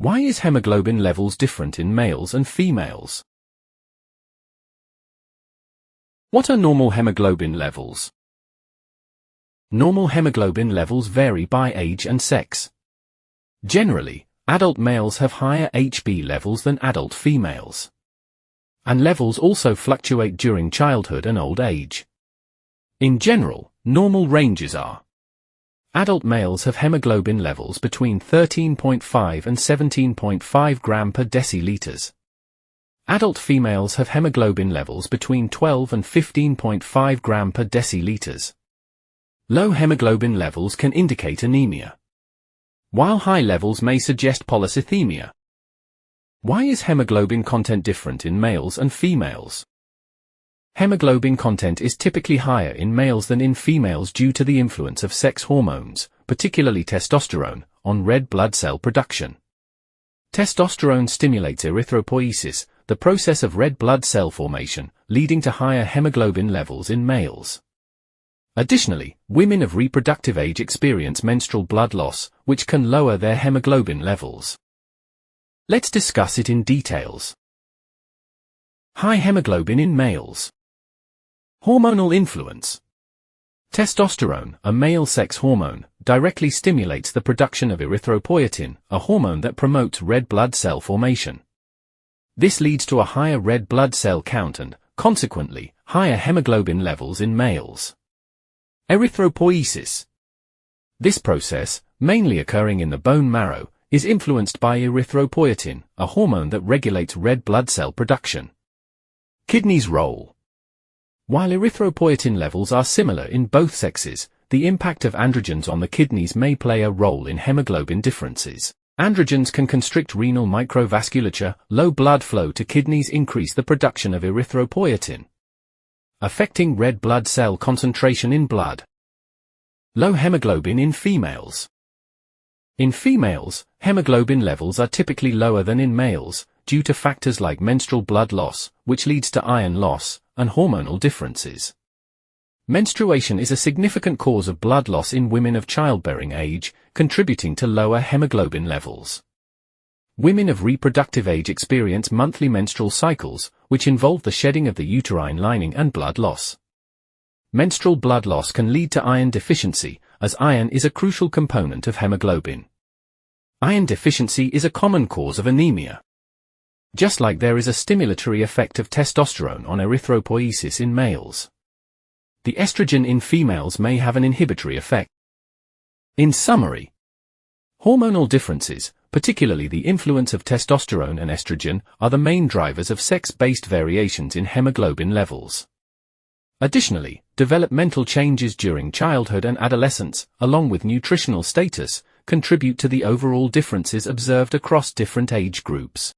Why is hemoglobin levels different in males and females? What are normal hemoglobin levels? Normal hemoglobin levels vary by age and sex. Generally, adult males have higher HB levels than adult females. And levels also fluctuate during childhood and old age. In general, normal ranges are: adult males have hemoglobin levels between 13.5 and 17.5 gram per deciliters. Adult females have hemoglobin levels between 12 and 15.5 gram per deciliters. Low hemoglobin levels can indicate anemia, while high levels may suggest polycythemia. Why is hemoglobin content different in males and females? Hemoglobin content is typically higher in males than in females due to the influence of sex hormones, particularly testosterone, on red blood cell production. Testosterone stimulates erythropoiesis, the process of red blood cell formation, leading to higher hemoglobin levels in males. Additionally, women of reproductive age experience menstrual blood loss, which can lower their hemoglobin levels. Let's discuss it in details. High hemoglobin in males. Hormonal influence. Testosterone, a male sex hormone, directly stimulates the production of erythropoietin, a hormone that promotes red blood cell formation. This leads to a higher red blood cell count and, consequently, higher hemoglobin levels in males. Erythropoiesis. This process, mainly occurring in the bone marrow, is influenced by erythropoietin, a hormone that regulates red blood cell production. Kidneys' role. While erythropoietin levels are similar in both sexes, the impact of androgens on the kidneys may play a role in hemoglobin differences. Androgens can constrict renal microvasculature, low blood flow to kidneys increase the production of erythropoietin, affecting red blood cell concentration in blood. Low hemoglobin in females. In females, hemoglobin levels are typically lower than in males, due to factors like menstrual blood loss, which leads to iron loss, and hormonal differences. Menstruation is a significant cause of blood loss in women of childbearing age, contributing to lower hemoglobin levels. Women of reproductive age experience monthly menstrual cycles, which involve the shedding of the uterine lining and blood loss. Menstrual blood loss can lead to iron deficiency, as iron is a crucial component of hemoglobin. Iron deficiency is a common cause of anemia. Just like there is a stimulatory effect of testosterone on erythropoiesis in males, the estrogen in females may have an inhibitory effect. In summary, hormonal differences, particularly the influence of testosterone and estrogen, are the main drivers of sex-based variations in hemoglobin levels. Additionally, developmental changes during childhood and adolescence, along with nutritional status, contribute to the overall differences observed across different age groups.